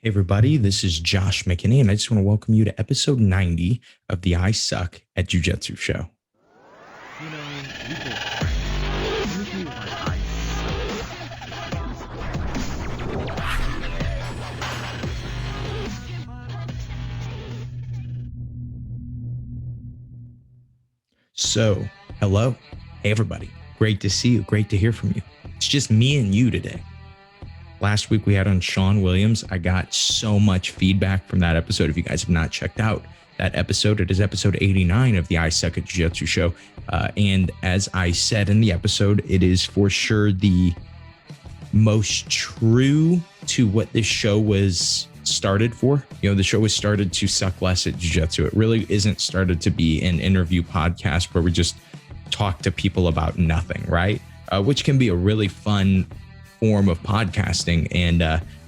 Hey, everybody, this is Josh McKinney, and I just want to welcome you to episode 90 of the I Suck at Jiu-Jitsu show. You know, we've been let me tell you why I So, hello. Hey, everybody. Great to see you. Great to hear from you. It's just me and you today. Last week we had on Sean Williams. I got so much feedback from that episode. If you guys have not checked out that episode, it is episode 89 of the I Suck at Jiu-Jitsu show. And as I said in the episode, it is for sure the most true to what this show was started for. You know, the show was started to suck less at jiu-jitsu. It really isn't started to be an interview podcast where we just talk to people about nothing, right? Which can be a really fun form of podcasting and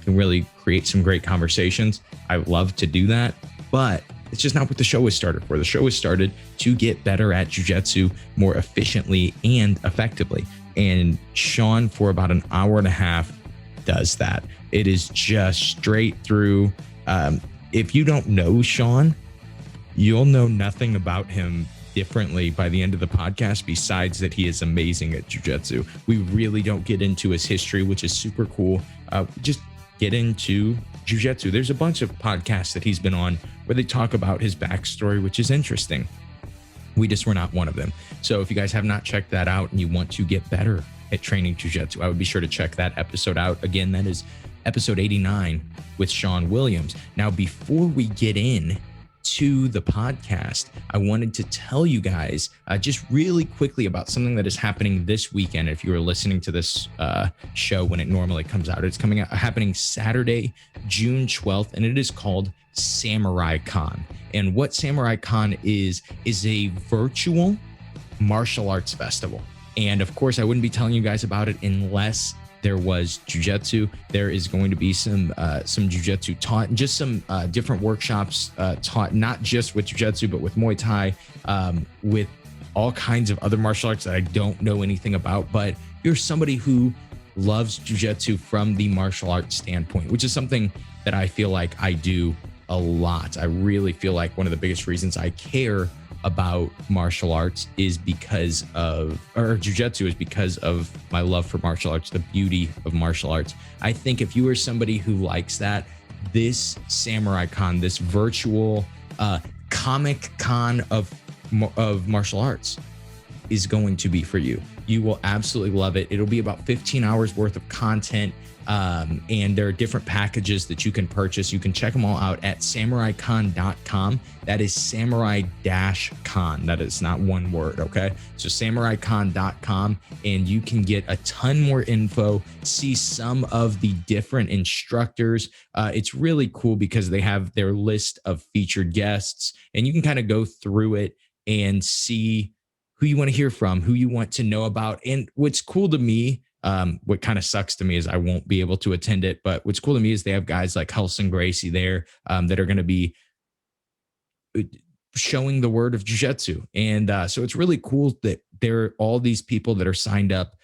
can really create some great conversations. I love to do that, but it's just not what the show was started for. The show was started to get better at jiu-jitsu more efficiently and effectively. And Sean, for about an hour and a half, does that. It is just straight through. If you don't know Sean, you'll know nothing about him differently by the end of the podcast, besides that he is amazing at jiu-jitsu. We really don't get into his history, which is super cool. Just get into jiu-jitsu. There's a bunch of podcasts that he's been on where they talk about his backstory, which is interesting. We just were not one of them. So if you guys have not checked that out and you want to get better at training jiu-jitsu, I would be sure to check that episode out. Again, that is episode 89 with Sean Williams. Now, before we get in to the podcast, I wanted to tell you guys just really quickly about something that is happening this weekend. If you are listening to this show when it normally comes out, it's happening Saturday, June 12th, and it is called Samurai Con. And what Samurai Con is a virtual martial arts festival. And of course, I wouldn't be telling you guys about it unless there was jiu-jitsu. There is going to be some jiu-jitsu taught, and just some different workshops taught, not just with jiu-jitsu, but with Muay Thai, with all kinds of other martial arts that I don't know anything about. But you're somebody who loves jiu-jitsu from the martial arts standpoint, which is something that I feel like I do a lot. I really feel like one of the biggest reasons I care about martial arts is because of, or jiu-jitsu is because of my love for martial arts, the beauty of martial arts. I think if you are somebody who likes that, this Samurai Con, this virtual comic con of martial arts, is going to be for you. You will absolutely love it. It'll be about 15 hours worth of content. And there are different packages that you can purchase. You can check them all out at samuraicon.com. That is samurai-con. That is not one word, okay? So samuraicon.com, and you can get a ton more info, see some of the different instructors. It's really cool because they have their list of featured guests, and you can kind of go through it and see who you want to hear from, who you want to know about. And what's cool to me, what kind of sucks to me is I won't be able to attend it. But what's cool to me is they have guys like Helson Gracie there that are going to be showing the word of jiu-jitsu. And so it's really cool that there are all these people that are signed up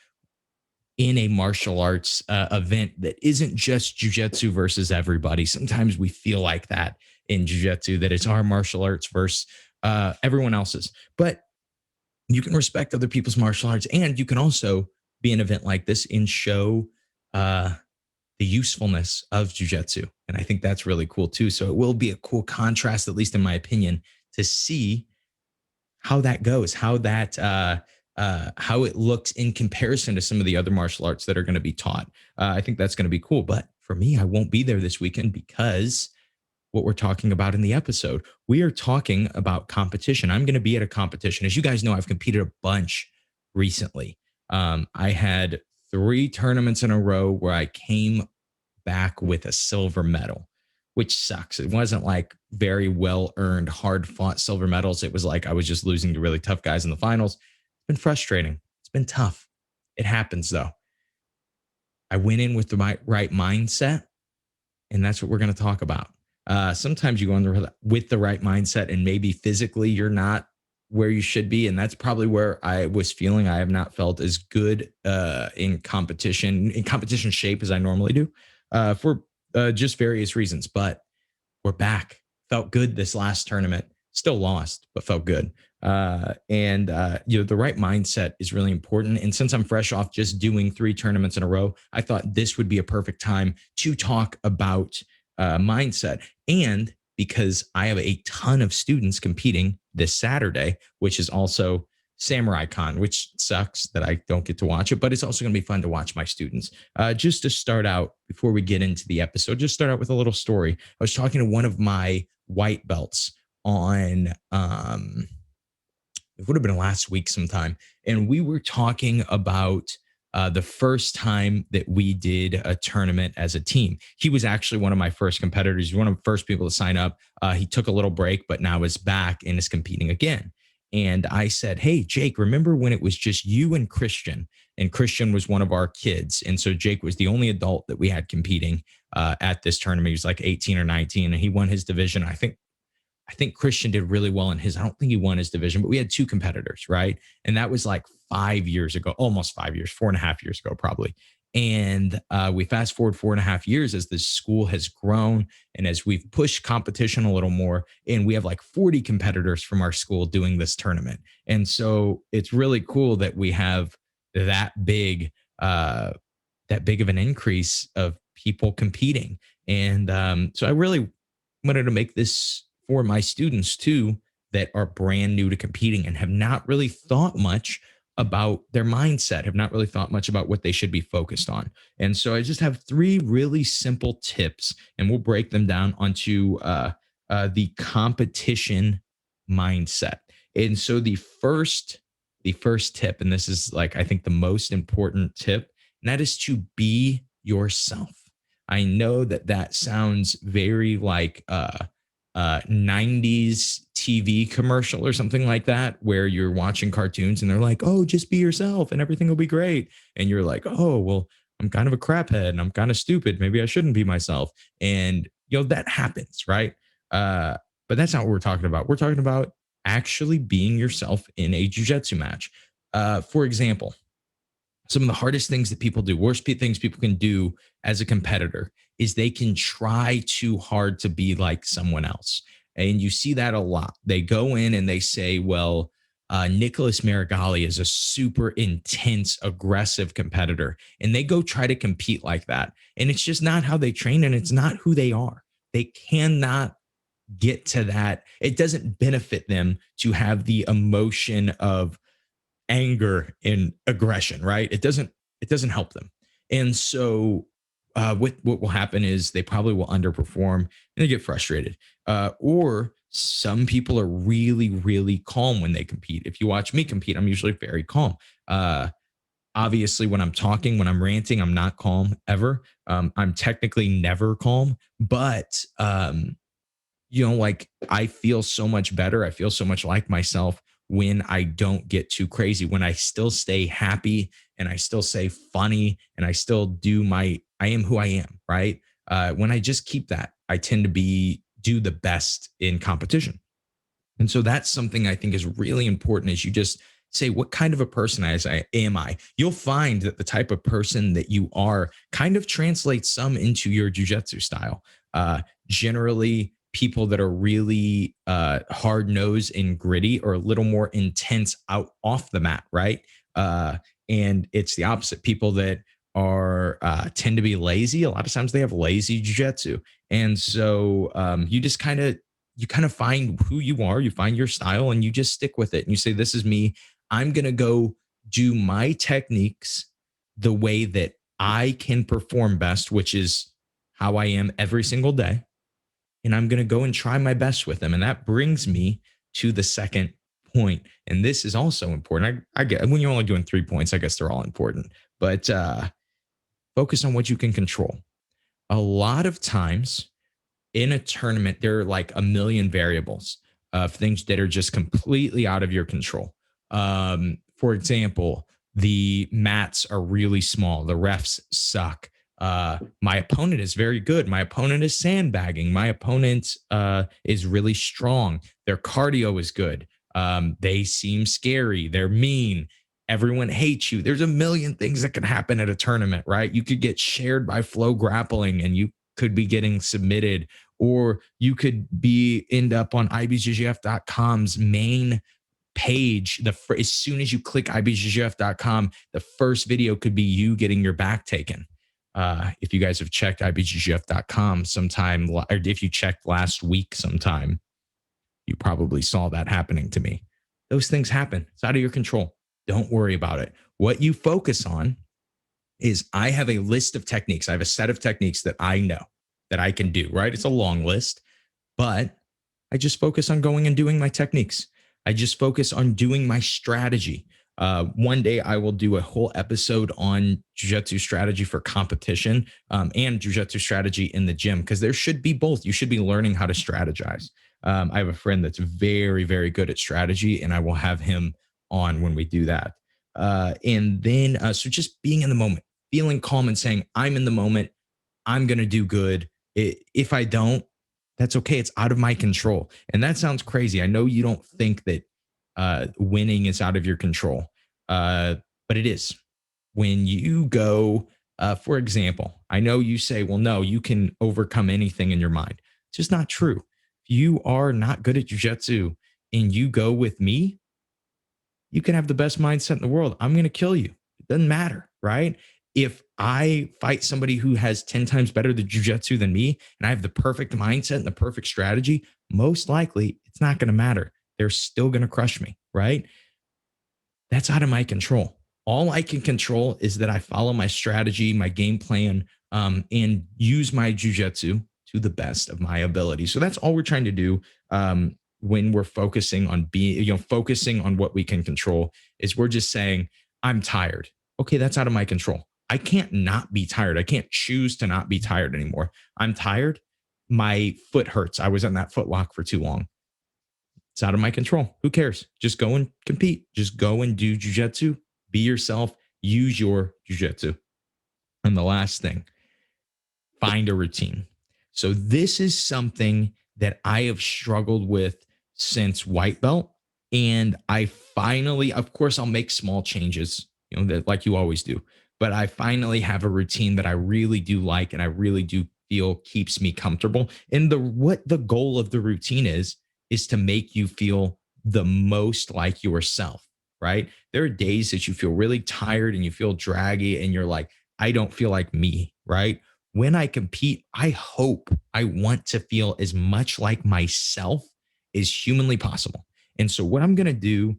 in a martial arts event that isn't just jiu-jitsu versus everybody. Sometimes we feel like that in jiu-jitsu, that it's our martial arts versus everyone else's. But you can respect other people's martial arts, and you can also be an event like this and show the usefulness of jiu-jitsu. And I think that's really cool too. So it will be a cool contrast, at least in my opinion, to see how that goes, how it looks in comparison to some of the other martial arts that are going to be taught. I think that's going to be cool. But for me, I won't be there this weekend because what we're talking about in the episode, we are talking about competition. I'm going to be at a competition. As you guys know, I've competed a bunch recently. I had 3 tournaments in a row where I came back with a silver medal, which sucks. It wasn't like very well earned, hard fought silver medals. It was like I was just losing to really tough guys in the finals. It's been frustrating. It's been tough. It happens though. I went in with the right mindset, and that's what we're going to talk about. Sometimes you go in with the right mindset, and maybe physically you're not where you should be. And that's probably where I was feeling. I have not felt as good in competition shape as I normally do for just various reasons. But we're back. Felt good this last tournament. Still lost, but felt good. The right mindset is really important. And since I'm fresh off just doing 3 tournaments in a row, I thought this would be a perfect time to talk about mindset. And because I have a ton of students competing this Saturday, which is also Samurai Con, which sucks that I don't get to watch it, but it's also going to be fun to watch my students. Just to start out, before we get into the episode, just start out with a little story. I was talking to one of my white belts on it would have been last week sometime, and we were talking about the first time that we did a tournament as a team. He was actually one of my first competitors. He's one of the first people to sign up. He took a little break, but now is back and is competing again. And I said, "Hey, Jake, remember when it was just you and Christian? And Christian was one of our kids. And so Jake was the only adult that we had competing at this tournament. He was like 18 or 19, and he won his division. I think Christian did really well in his. I don't think he won his division, but we had 2 competitors, right? And that was like 5 years ago, almost 5 years, 4.5 years ago, probably. And we fast forward 4.5 years as the school has grown and as we've pushed competition a little more. And we have like 40 competitors from our school doing this tournament. And so it's really cool that we have that big, uh, that big of an increase of people competing. And so I really wanted to make this for my students too that are brand new to competing and have not really thought much about their mindset, have not really thought much about what they should be focused on. And so I just have 3 really simple tips, and we'll break them down onto the competition mindset. And so the first tip, and this is like I think the most important tip, and that is to be yourself. I know that that sounds very like 90s TV commercial or something like that, where you're watching cartoons and they're like, oh, just be yourself and everything will be great. And you're like, oh, well, I'm kind of a craphead and I'm kind of stupid. Maybe I shouldn't be myself. And, that happens, right? Uh, but that's not what we're talking about. We're talking about actually being yourself in a jujitsu match. For example, some of the hardest things that people do, worst things people can do as a competitor, is they can try too hard to be like someone else. And you see that a lot. They go in and they say, well, Nicholas Marigali is a super intense, aggressive competitor. And they go try to compete like that. And it's just not how they train and it's not who they are. They cannot get to that. It doesn't benefit them to have the emotion of anger and aggression, right? It doesn't help them. And so what will happen is they probably will underperform and they get frustrated. Or some people are really, really calm when they compete. If you watch me compete, I'm usually very calm. Obviously, when I'm talking, when I'm ranting, I'm not calm ever. I'm technically never calm, but like I feel so much better. I feel so much like myself when I don't get too crazy, when I still stay happy and I still say funny and I still I am who I am, right? When I just keep that, I tend to do the best in competition. And so that's something I think is really important is you just say, what kind of a person am I? You'll find that the type of person that you are kind of translates some into your jujitsu style. Generally, people that are really hard nosed and gritty or a little more intense out off the mat, right? And it's the opposite. People that are tend to be lazy. A lot of times they have lazy jujitsu, and so you kind of find who you are, you find your style, and you just stick with it. And you say, "This is me. I'm gonna go do my techniques the way that I can perform best, which is how I am every single day." And I'm going to go and try my best with them. And that brings me to the second point. And this is also important. I get when you're only doing 3 points, I guess they're all important, but focus on what you can control. A lot of times in a tournament, there are like a million variables of things that are just completely out of your control. For example, the mats are really small, the refs suck. My opponent is very good. My opponent is sandbagging. My opponent is really strong. Their cardio is good. They seem scary. They're mean. Everyone hates you. There's a million things that can happen at a tournament, right? You could get shared by flow grappling and you could be getting submitted, or you could be end up on ibjjf.com's main page. As soon as you click ibjjf.com, the first video could be you getting your back taken. If you guys have checked ibjjf.com sometime, or if you checked last week sometime, you probably saw that happening to me. Those things happen. It's out of your control. Don't worry about it. What you focus on is I have a list of techniques. I have a set of techniques that I know that I can do, right? It's a long list, but I just focus on going and doing my techniques. I just focus on doing my strategy. One day I will do a whole episode on jujitsu strategy for competition, and jujitsu strategy in the gym, because there should be both. You should be learning how to strategize. I have a friend that's very, very good at strategy, and I will have him on when we do that. And then, so just being in the moment, feeling calm and saying, I'm in the moment, I'm going to do good. If I don't, that's okay. It's out of my control. And that sounds crazy. I know you don't think that winning is out of your control, but it is. When you go, for example, I know you say, well, no, you can overcome anything in your mind. It's just not true. If you are not good at jujitsu and you go with me, you can have the best mindset in the world. I'm going to kill you. It doesn't matter, right? If I fight somebody who has 10 times better the jujitsu than me, and I have the perfect mindset and the perfect strategy, most likely it's not going to matter. They're still going to crush me, right? That's out of my control. All I can control is that I follow my strategy, my game plan, and use my jujitsu to the best of my ability. So that's all we're trying to do. When we're focusing on focusing on what we can control, is we're just saying, I'm tired. Okay, that's out of my control. I can't not be tired. I can't choose to not be tired anymore. I'm tired. My foot hurts. I was in that foot lock for too long. It's out of my control. Who cares? Just go and compete. Just go and do jujitsu. Be yourself. Use your jujitsu. And the last thing, find a routine. So this is something that I have struggled with since white belt. And I finally, of course, I'll make small changes, that like you always do. But I finally have a routine that I really do like, and I really do feel keeps me comfortable. And what the goal of the routine is to make you feel the most like yourself, right? There are days that you feel really tired and you feel draggy and you're like, I don't feel like me, right? When I compete, I want to feel as much like myself as humanly possible. And so, what I'm going to do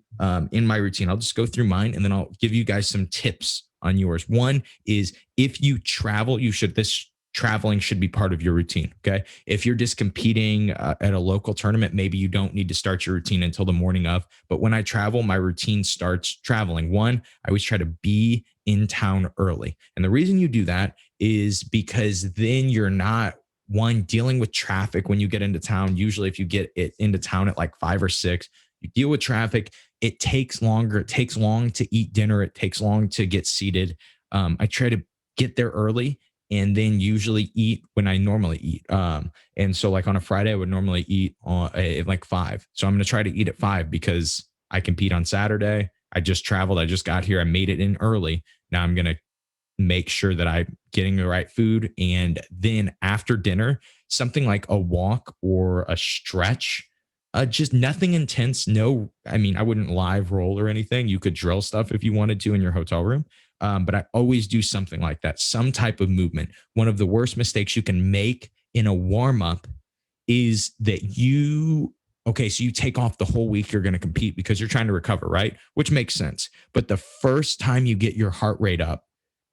in my routine, I'll just go through mine and then I'll give you guys some tips on yours. One is, if you travel, this traveling should be part of your routine. Okay. If you're just competing at a local tournament, maybe you don't need to start your routine until the morning of. But when I travel, my routine starts traveling. One, I always try to be in town early. And the reason you do that is because then you're not dealing with traffic when you get into town. Usually, if you get it into town at like 5 or 6, you deal with traffic. It takes longer. It takes long to eat dinner. It takes long to get seated. I try to get there early and then usually eat when I normally eat. And so, like on a Friday, I would normally eat at like 5. So I'm going to try to eat at 5 because I compete on Saturday. I just traveled. I just got here. I made it in early. Now I'm going to make sure that I'm getting the right food. And then after dinner, something like a walk or a stretch, just nothing intense. No, I mean, I wouldn't live roll or anything. You could drill stuff if you wanted to in your hotel room. But I always do something like that, some type of movement. One of the worst mistakes you can make in a warm up is that so you take off the whole week you're going to compete because you're trying to recover, right? Which makes sense. But the first time you get your heart rate up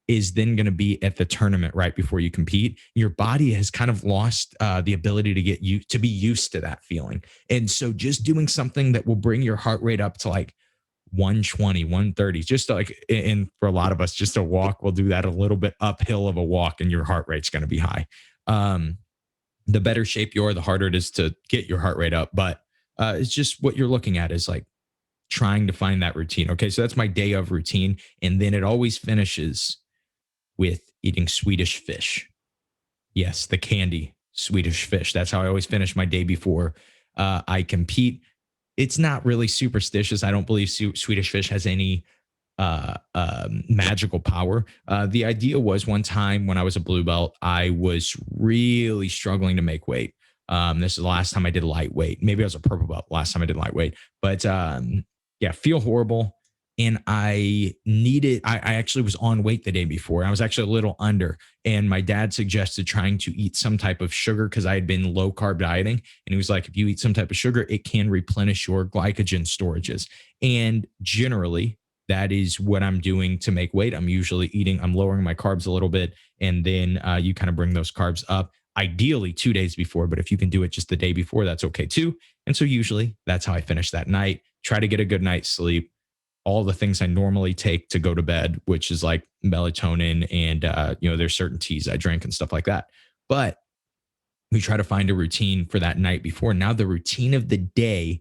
is then going to be at the tournament right before you compete. Your body has kind of lost the ability to be used to that feeling. And so just doing something that will bring your heart rate up to like 120, 130, just like, and for a lot of us, just a walk will do that a little bit uphill of a walk and your heart rate's going to be high. The better shape you are, the harder it is to get your heart rate up. But it's just what you're looking at is like trying to find that routine. Okay. So that's my day of routine. And then it always finishes with eating Swedish fish. Yes, the candy Swedish fish. That's how I always finish my day before I compete. It's not really superstitious. I don't believe Swedish fish has any magical power. The idea was one time when I was a blue belt, I was really struggling to make weight. This is the last time I did lightweight. Maybe I was a purple belt last time I did lightweight, but yeah, feel horrible. And I actually was on weight the day before. I was actually a little under. And my dad suggested trying to eat some type of sugar because I had been low carb dieting. And he was like, if you eat some type of sugar, it can replenish your glycogen storages. And generally, that is what I'm doing to make weight. I'm lowering my carbs a little bit. And then you kind of bring those carbs up, ideally 2 days before. But if you can do it just the day before, that's okay too. And so usually that's how I finish that night. Try to get a good night's sleep, all the things I normally take to go to bed, which is like melatonin and, there's certain teas I drink and stuff like that. But we try to find a routine for that night before. Now the routine of the day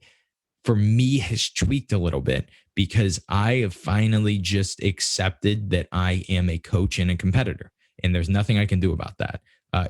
for me has tweaked a little bit because I have finally just accepted that I am a coach and a competitor, and there's nothing I can do about that.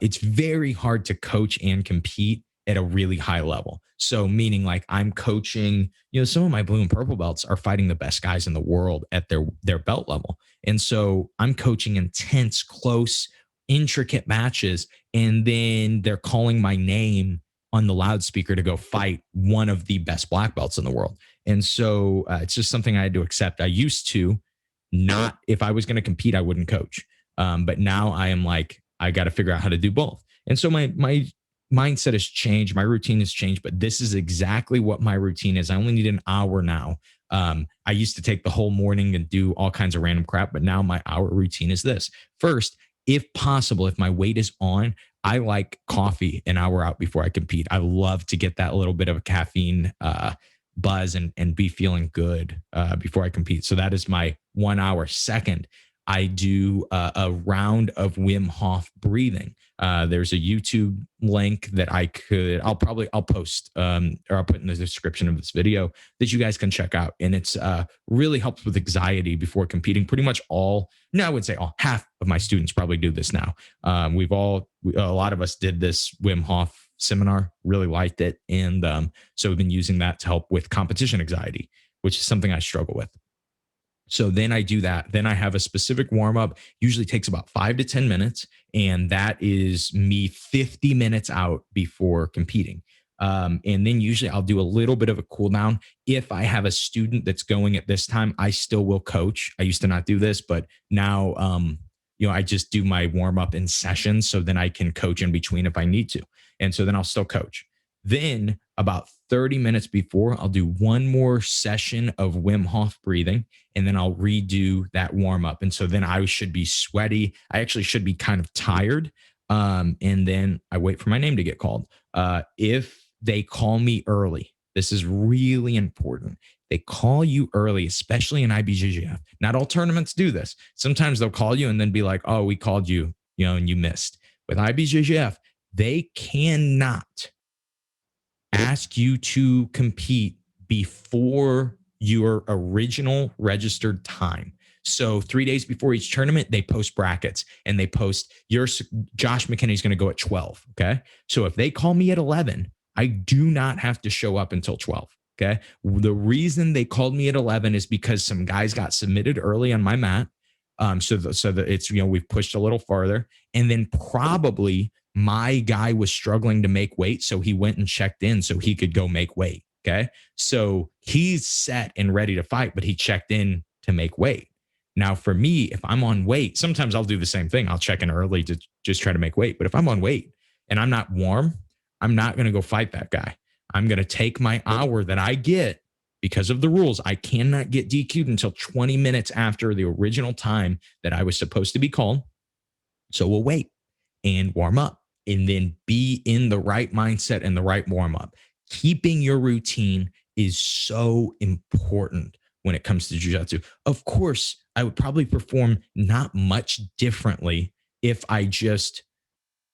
It's very hard to coach and compete at a really high level. So, meaning like I'm coaching, some of my blue and purple belts are fighting the best guys in the world at their belt level, and so I'm coaching intense, close, intricate matches, and then they're calling my name on the loudspeaker to go fight one of the best black belts in the world. And so it's just something I had to accept. I used to not, if I was going to compete, I wouldn't coach. But now I am like, I got to figure out how to do both. And so my mindset has changed. My routine has changed, but this is exactly what my routine is. I only need an hour now. I used to take the whole morning and do all kinds of random crap, but now my hour routine is this. First, if possible, if my weight is on, I like coffee an hour out before I compete. I love to get that little bit of a caffeine buzz and be feeling good before I compete. So that is my 1 hour. Second, I do a round of Wim Hof breathing. There's a YouTube link that I'll post or I'll put in the description of this video that you guys can check out. And it's really helps with anxiety before competing. Pretty much I would say half of my students probably do this now. A lot of us did this Wim Hof seminar, really liked it. And so we've been using that to help with competition anxiety, which is something I struggle with. So then I do that. Then I have a specific warm up, usually takes about 5 to 10 minutes. And that is me 50 minutes out before competing. And then usually I'll do a little bit of a cool down. If I have a student that's going at this time, I still will coach. I used to not do this, but now, I just do my warm up in sessions. So then I can coach in between if I need to. And so then I'll still coach. Then about 30 minutes before, I'll do one more session of Wim Hof breathing, and then I'll redo that warm up. And so then I should be sweaty. I actually should be kind of tired. And then I wait for my name to get called. If they call me early, this is really important. They call you early, especially in IBJJF. Not all tournaments do this. Sometimes they'll call you and then be like, oh, we called you, and you missed. With IBJJF, they cannot ask you to compete before your original registered time. So 3 days before each tournament, they post brackets and they post Josh McKinney is going to go at 12. Okay. So if they call me at 11, I do not have to show up until 12. Okay. The reason they called me at 11 is because some guys got submitted early on my mat. So that it's, we've pushed a little farther, and then probably my guy was struggling to make weight. So he went and checked in so he could go make weight. Okay. So he's set and ready to fight, but he checked in to make weight. Now for me, if I'm on weight, sometimes I'll do the same thing. I'll check in early to just try to make weight. But if I'm on weight and I'm not warm, I'm not going to go fight that guy. I'm going to take my hour that I get. Because of the rules, I cannot get DQ'd until 20 minutes after the original time that I was supposed to be called. So we'll wait and warm up and then be in the right mindset and the right warm up. Keeping your routine is so important when it comes to jiu-jitsu. Of course, I would probably perform not much differently if I just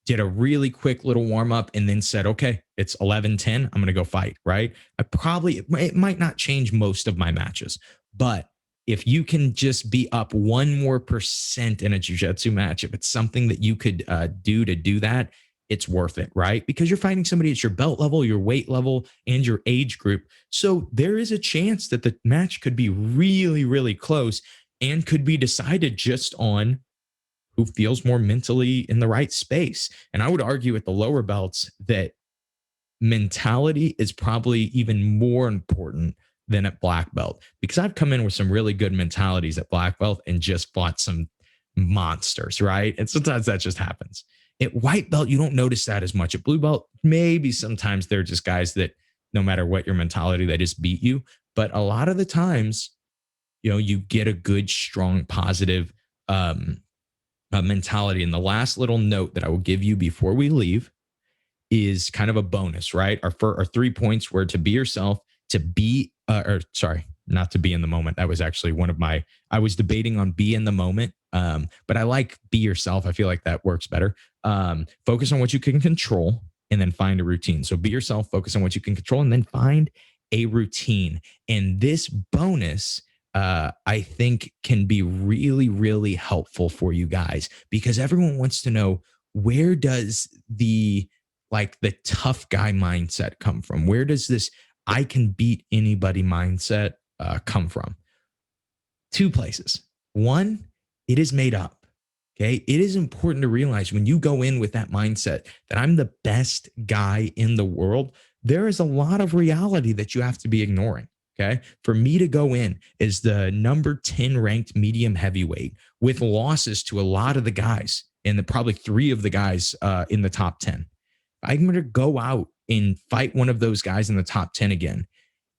did a really quick little warm up and then said, okay, it's 11:10. I'm going to go fight, right? It might not change most of my matches, but if you can just be up 1% more in a jiu-jitsu match, if it's something that you could do that, it's worth it, right? Because you're fighting somebody at your belt level, your weight level, and your age group. So there is a chance that the match could be really, really close. and could be decided just on who feels more mentally in the right space. And I would argue at the lower belts that mentality is probably even more important than at black belt, because I've come in with some really good mentalities at black belt and just fought some monsters, right? And sometimes that just happens. At white belt, you don't notice that as much. At blue belt, maybe sometimes they're just guys that no matter what your mentality, they just beat you. But a lot of the times, you get a good, strong, positive mentality. And the last little note that I will give you before we leave is kind of a bonus, right? Our 3 points were to be yourself, to be, or sorry, not to be in the moment. That was actually one of my, I was debating on be in the moment. But I like be yourself. I feel like that works better. Focus on what you can control and then find a routine. So be yourself, focus on what you can control, and then find a routine. And this bonus, I think can be really, really helpful for you guys, because everyone wants to know, where does the tough guy mindset come from? Where does this I can beat anybody mindset come from? Two places. One, it is made up. Okay. It is important to realize when you go in with that mindset that I'm the best guy in the world, there is a lot of reality that you have to be ignoring. Okay. For me to go in as the number 10 ranked medium heavyweight with losses to a lot of the guys, and probably three of the guys in the top 10, I'm going to go out and fight one of those guys in the top 10 again.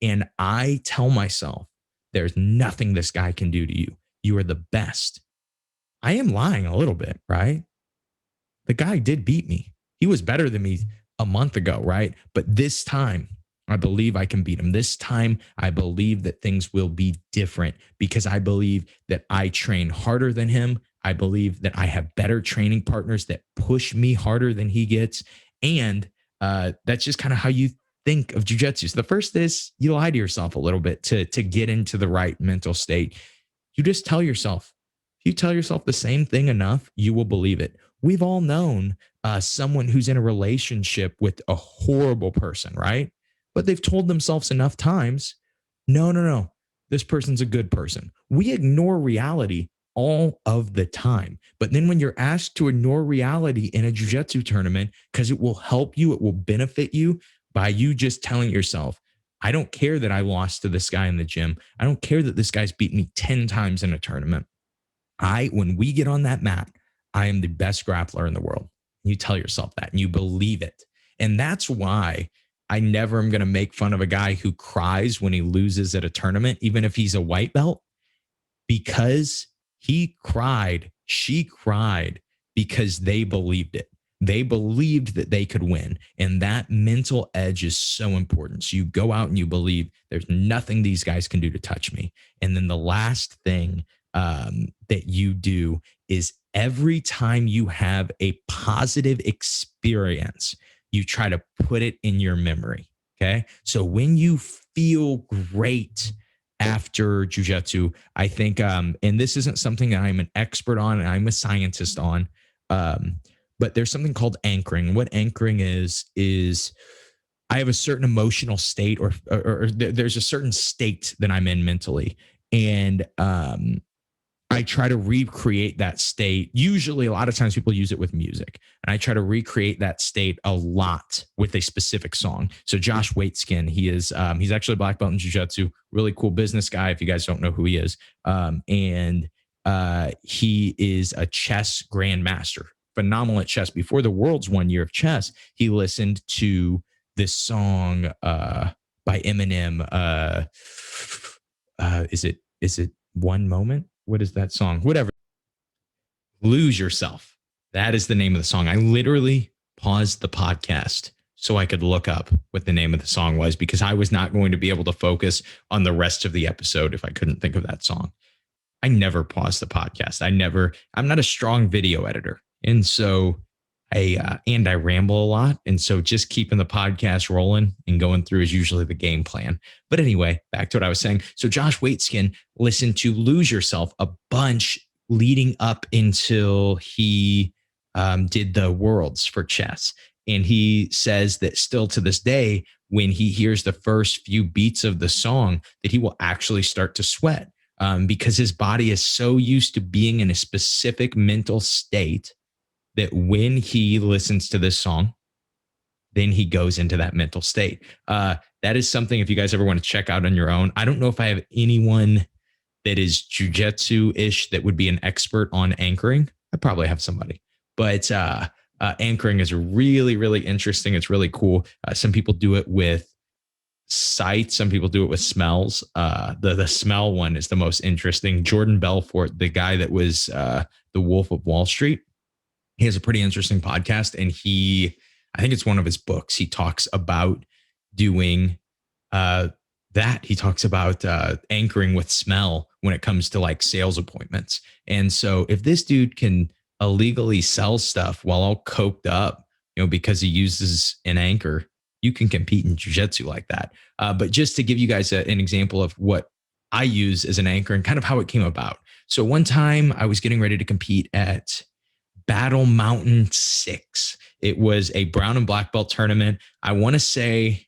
And I tell myself, there's nothing this guy can do to you. You are the best. I am lying a little bit, right? The guy did beat me. He was better than me a month ago, right? But this time, I believe I can beat him. This time, I believe that things will be different, because I believe that I train harder than him. I believe that I have better training partners that push me harder than he gets. And that's just kind of how you think of jiu-jitsu. So the first is you lie to yourself a little bit to get into the right mental state. You just tell yourself, if you tell yourself the same thing enough, you will believe it. We've all known someone who's in a relationship with a horrible person, right? But they've told themselves enough times, no, no, no, this person's a good person. We ignore reality all of the time. But then when you're asked to ignore reality in a jiu-jitsu tournament, because it will help you, it will benefit you by you just telling yourself, I don't care that I lost to this guy in the gym. I don't care that this guy's beat me 10 times in a tournament. When we get on that mat, I am the best grappler in the world. You tell yourself that and you believe it. And that's why I never am going to make fun of a guy who cries when he loses at a tournament, even if he's a white belt, because he cried, she cried, because they believed it. They believed that they could win. And that mental edge is so important. So you go out and you believe there's nothing these guys can do to touch me. And then the last thing that you do is every time you have a positive experience, you try to put it in your memory. Okay. So when you feel great after jiu-jitsu, I think, and this isn't something that I'm an expert on and I'm a scientist on, but there's something called anchoring. What anchoring is I have a certain emotional state or there's a certain state that I'm in mentally. And I try to recreate that state. Usually, a lot of times people use it with music. And I try to recreate that state a lot with a specific song. So Josh Waitskin, he's actually a black belt in jiu-jitsu, really cool business guy, if you guys don't know who he is. And he is a chess grandmaster, phenomenal at chess. Before the World's 1 year of chess, he listened to this song by Eminem. Is it One Moment? What is that song? Whatever. Lose Yourself. That is the name of the song. I literally paused the podcast so I could look up what the name of the song was, because I was not going to be able to focus on the rest of the episode if I couldn't think of that song. I never pause the podcast. I'm not a strong video editor. And so I ramble a lot. And so just keeping the podcast rolling and going through is usually the game plan. But anyway, back to what I was saying. So Josh Waitskin listened to Lose Yourself a bunch leading up until he did the Worlds for chess. And he says that still to this day, when he hears the first few beats of the song, that he will actually start to sweat. because his body is so used to being in a specific mental state that when he listens to this song, then he goes into that mental state. That is something, if you guys ever want to check out on your own. I don't know if I have anyone that is jujitsu ish that would be an expert on anchoring. I probably have somebody, but anchoring is really, really interesting. It's really cool. Some people do it with sight. Some people do it with smells. The smell one is the most interesting. Jordan Belfort, the guy that was the Wolf of Wall Street, he has a pretty interesting podcast, and I think it's one of his books. He talks about doing uh, that. He talks about anchoring with smell when it comes to like sales appointments. And so, if this dude can illegally sell stuff while all coked up, because he uses an anchor, you can compete in jujitsu like that. But just to give you guys an example of what I use as an anchor and kind of how it came about. So one time I was getting ready to compete at Battle Mountain 6. It was a brown and black belt tournament. I want to say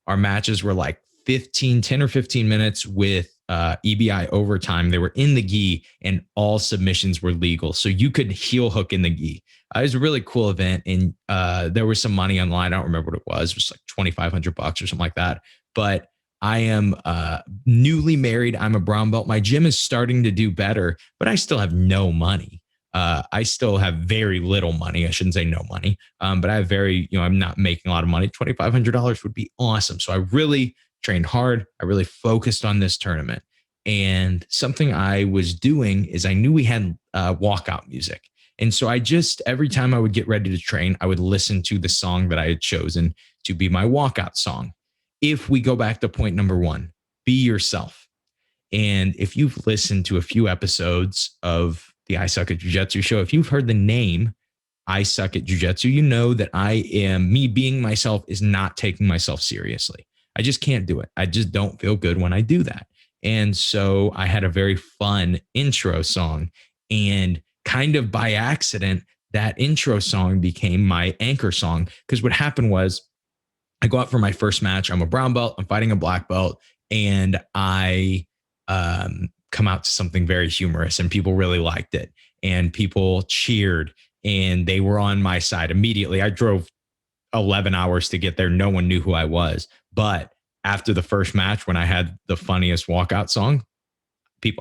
our matches were like 10 or 15 minutes with EBI overtime. They were in the gi and all submissions were legal. So you could heel hook in the gi. It was a really cool event. And there was some money online. I don't remember what it was. It was like $2,500 or something like that. But I am newly married. I'm a brown belt. My gym is starting to do better, but I still have no money. I still have very little money. I shouldn't say no money, but I have I'm not making a lot of money. $2,500 would be awesome. So I really trained hard. I really focused on this tournament. And something I was doing is I knew we had walkout music. And so every time I would get ready to train, I would listen to the song that I had chosen to be my walkout song. If we go back to point number one, be yourself. And if you've listened to a few episodes of the I Suck at Jiu-Jitsu show, if you've heard the name I Suck at Jiu-Jitsu, you know that me being myself is not taking myself seriously. I just can't do it. I just don't feel good when I do that. And so I had a very fun intro song, and kind of by accident, that intro song became my anchor song. Because what happened was I go out for my first match. I'm a brown belt. I'm fighting a black belt, and I come out to something very humorous, and people really liked it, and people cheered, and they were on my side immediately. I drove 11 hours to get there. No one knew who I was. But after the first match, when I had the funniest walkout song,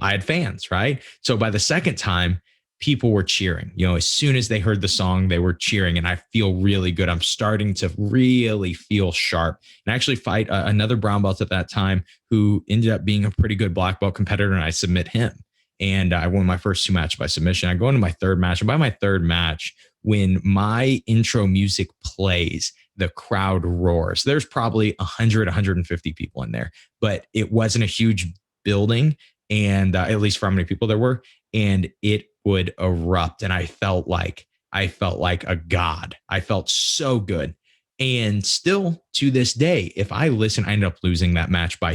I had fans, right? So by the second time, people were cheering. As soon as they heard the song, they were cheering, and I feel really good. I'm starting to really feel sharp. And I actually fight another brown belt at that time who ended up being a pretty good black belt competitor, and I submit him. And I won my first two matches by submission. I go into my third match, and by my third match, when my intro music plays, the crowd roars. There's probably 100, 150 people in there, but it wasn't a huge building, and at least for how many people there were, and it would erupt. And I felt like a god. I felt so good. And still to this day, if I listen, I ended up losing that match by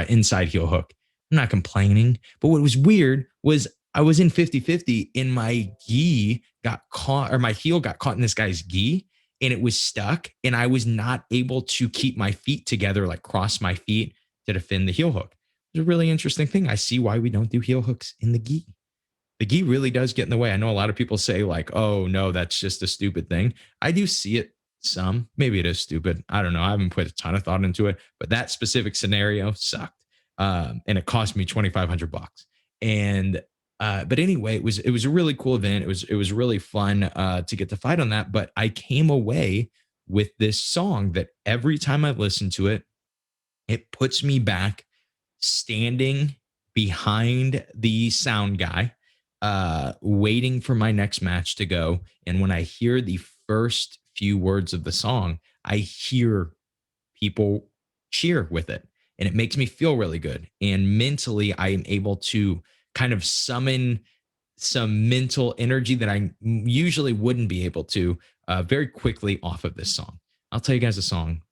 inside heel hook. I'm not complaining. But what was weird was I was in 50-50 and my gi got caught, or my heel got caught in this guy's gi, and it was stuck. And I was not able to keep my feet together, like cross my feet to defend the heel hook. It's a really interesting thing. I see why we don't do heel hooks in the gi. The gi really does get in the way. I know a lot of people say like, oh no, that's just a stupid thing. I do see it some. Maybe it is stupid. I don't know. I haven't put a ton of thought into it, but that specific scenario sucked. And it cost me $2,500. And but anyway, it was a really cool event. It was really fun to get to fight on that. But I came away with this song that every time I listen to it, it puts me back standing behind the sound guy, waiting for my next match to go. And when I hear the first few words of the song, I hear people cheer with it, and it makes me feel really good. And mentally, I am able to kind of summon some mental energy that I usually wouldn't be able to very quickly off of this song. I'll tell you guys a song.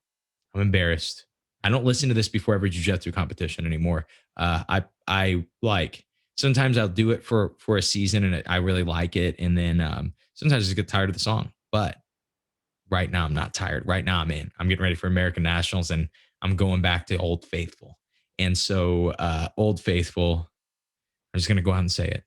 I'm embarrassed. I don't listen to this before every jiu-jitsu competition anymore. I like, sometimes I'll do it for a season and I really like it, and then sometimes I just get tired of the song. But right now I'm not tired. Right now I'm in. I'm getting ready for American Nationals, and I'm going back to Old Faithful. And so Old Faithful, I'm just going to go out and say it.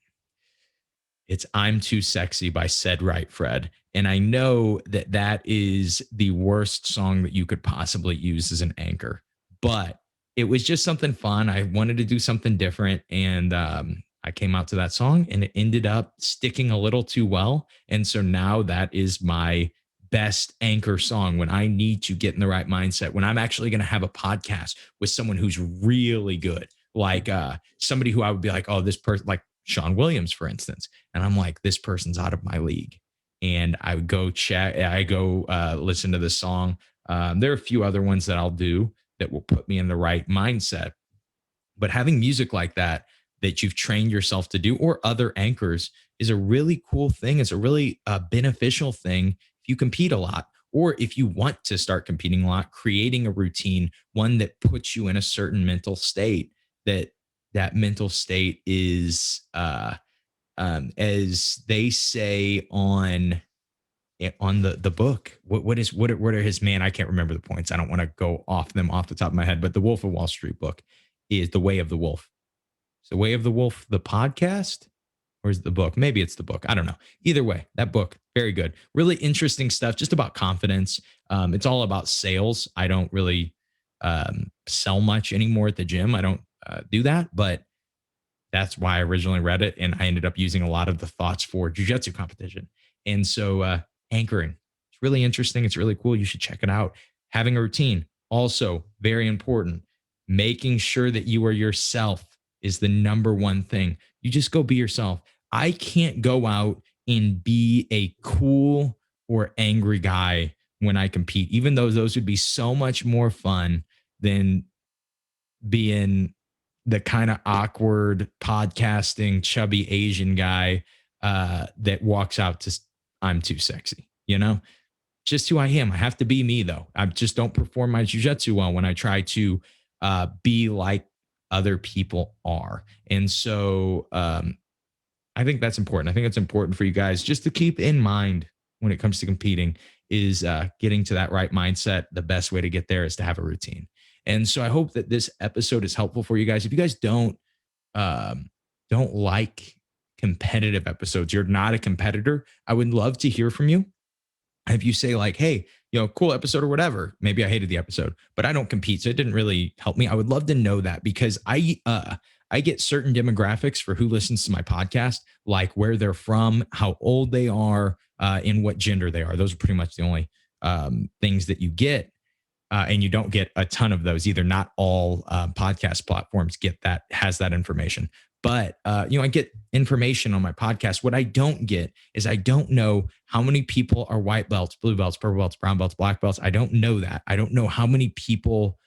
It's I'm Too Sexy by Said Right Fred. And I know that that is the worst song that you could possibly use as an anchor, but it was just something fun. I wanted to do something different. And I came out to that song and it ended up sticking a little too well. And so now that is my best anchor song when I need to get in the right mindset, when I'm actually going to have a podcast with someone who's really good, like somebody who I would be like, oh, this person, like Sean Williams, for instance. And I'm like, this person's out of my league. And I would go check, I go listen to the song. There are a few other ones that I'll do that will put me in the right mindset. But having music like that, that you've trained yourself to do, or other anchors, is a really cool thing. It's a really beneficial thing if you compete a lot, or if you want to start competing a lot, creating a routine, one that puts you in a certain mental state, that that mental state is as they say on the book. What are his, man? I can't remember the points. I don't want to go off them off the top of my head. But the Wolf of Wall Street book is The Way of the Wolf. So Way of the Wolf, the podcast, or is it the book? Maybe it's the book. I don't know. Either way, that book, very good. Really interesting stuff, just about confidence. It's all about sales. I don't really sell much anymore at the gym. I don't do that, but that's why I originally read it. And I ended up using a lot of the thoughts for jujitsu competition. And so anchoring, it's really interesting. It's really cool. You should check it out. Having a routine, also very important. Making sure that you are yourself is the number one thing. You just go be yourself. I can't go out and be a cool or angry guy when I compete, even though those would be so much more fun than being the kind of awkward podcasting chubby Asian guy that walks out to I'm too sexy, you know? Just who I am. I have to be me though. I just don't perform my jujitsu well when I try to be like other people are. And so I think that's important. I think it's important for you guys just to keep in mind when it comes to competing is getting to that right mindset. The best way to get there is to have a routine. And so I hope that this episode is helpful for you guys. If you guys don't like competitive episodes, you're not a competitor, I would love to hear from you. If you say like, hey, cool episode or whatever, maybe I hated the episode, but I don't compete, so it didn't really help me. I would love to know that, because I get certain demographics for who listens to my podcast, like where they're from, how old they are, and what gender they are. Those are pretty much the only things that you get. And you don't get a ton of those either. Not all podcast platforms has that information. But I get information on my podcast. What I don't get is I don't know how many people are white belts, blue belts, purple belts, brown belts, black belts. I don't know that. I don't know how many people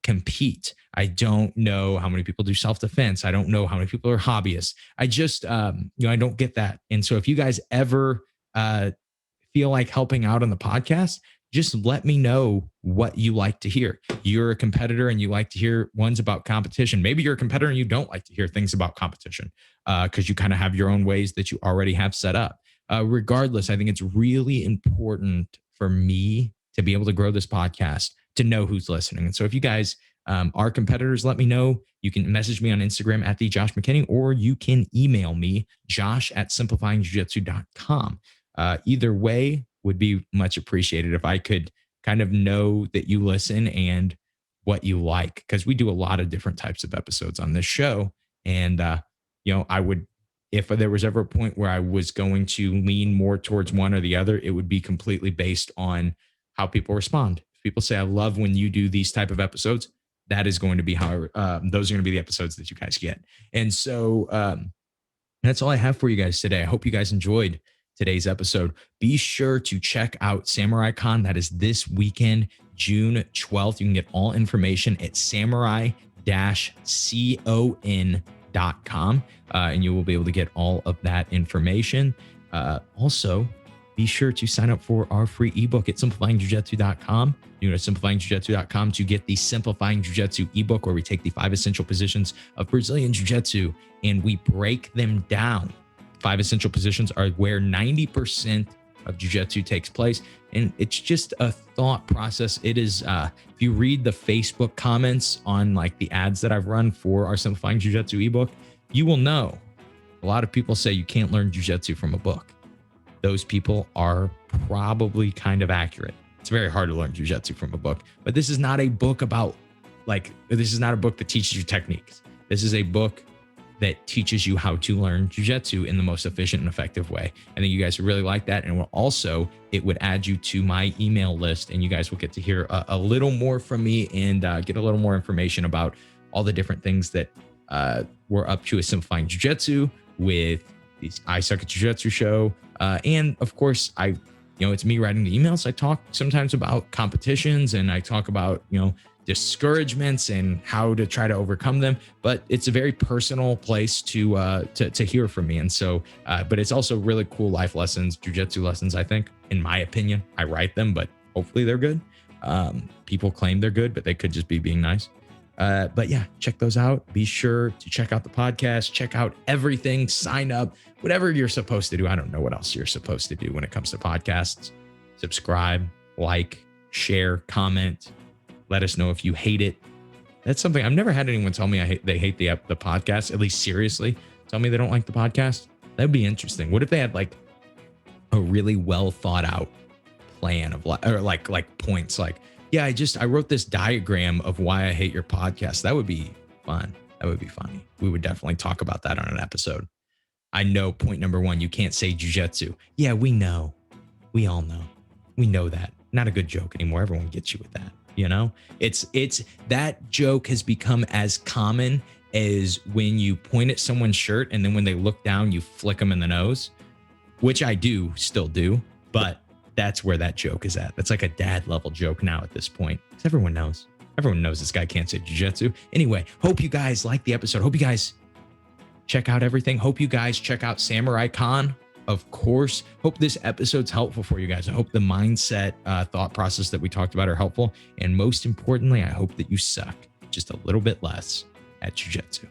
compete. I don't know how many people do self-defense. I don't know how many people are hobbyists. I just, I don't get that. And so if you guys ever feel like helping out on the podcast, just let me know what you like to hear. You're a competitor and you like to hear ones about competition. Maybe you're a competitor and you don't like to hear things about competition because you kind of have your own ways that you already have set up. Regardless, I think it's really important for me to be able to grow this podcast, to know who's listening. And so if you guys are competitors, let me know. You can message me on Instagram at the Josh McKinney, or you can email me, josh@simplifyingjujitsu.com. Either way would be much appreciated if I could kind of know that you listen and what you like, because we do a lot of different types of episodes on this show. And, I would, if there was ever a point where I was going to lean more towards one or the other, it would be completely based on how people respond. If people say, I love when you do these type of episodes, that is going to be how those are going to be the episodes that you guys get. And so that's all I have for you guys today. I hope you guys enjoyed today's episode. Be sure to check out Samurai Con. That is this weekend, June 12th. You can get all information at samurai-con.com, and you will be able to get all of that information. Also, be sure to sign up for our free ebook at simplifyingjujitsu.com. You go to simplifyingjujitsu.com to get the Simplifying Jiu-Jitsu ebook, where we take the 5 essential positions of Brazilian Jiu-Jitsu and we break them down. 5 essential positions are where 90% of jiu-jitsu takes place. And it's just a thought process. It is, if you read the Facebook comments on like the ads that I've run for our Simplifying Jiu-Jitsu ebook, you will know A lot of people say you can't learn jujitsu from a book. Those people are probably kind of accurate. It's very hard to learn jujitsu from a book, but this is not a book about this is not a book that teaches you techniques. This is a book that teaches you how to learn jujitsu in the most efficient and effective way. I think you guys would really like that. And it would add you to my email list, and you guys will get to hear a little more from me and get a little more information about all the different things that we're up to with Simplifying Jiu-Jitsu, with the I Suck at Jiu-Jitsu show. And of course, it's me writing the emails. I talk sometimes about competitions, and I talk about, discouragements and how to try to overcome them. But it's a very personal place to hear from me. And so, but it's also really cool life lessons, jiu-jitsu lessons, I think, in my opinion. I write them, but hopefully they're good. People claim they're good, but they could just be being nice. But yeah, check those out. Be sure to check out the podcast, check out everything, sign up, whatever you're supposed to do. I don't know what else you're supposed to do when it comes to podcasts. Subscribe, like, share, comment. Let us know if you hate it. That's something I've never had anyone tell me they hate the podcast, at least seriously. Tell me they don't like the podcast. That'd be interesting. What if they had like a really well thought out plan of like points, like, yeah, I wrote this diagram of why I hate your podcast. That would be fun. That would be funny. We would definitely talk about that on an episode. I know point number 1, you can't say jujitsu. Yeah, we know. We all know. We know that. Not a good joke anymore. Everyone gets you with that. It's that joke has become as common as when you point at someone's shirt and then when they look down, you flick them in the nose, which I still do, but that's where that joke is at. That's like a dad level joke now at this point, because everyone knows this guy can't say jiu-jitsu. Anyway, hope you guys like the episode. Hope you guys check out everything. Hope you guys check out Samurai Con. Of course, hope this episode's helpful for you guys. I hope the mindset, thought process that we talked about are helpful. And most importantly, I hope that you suck just a little bit less at jiu-jitsu.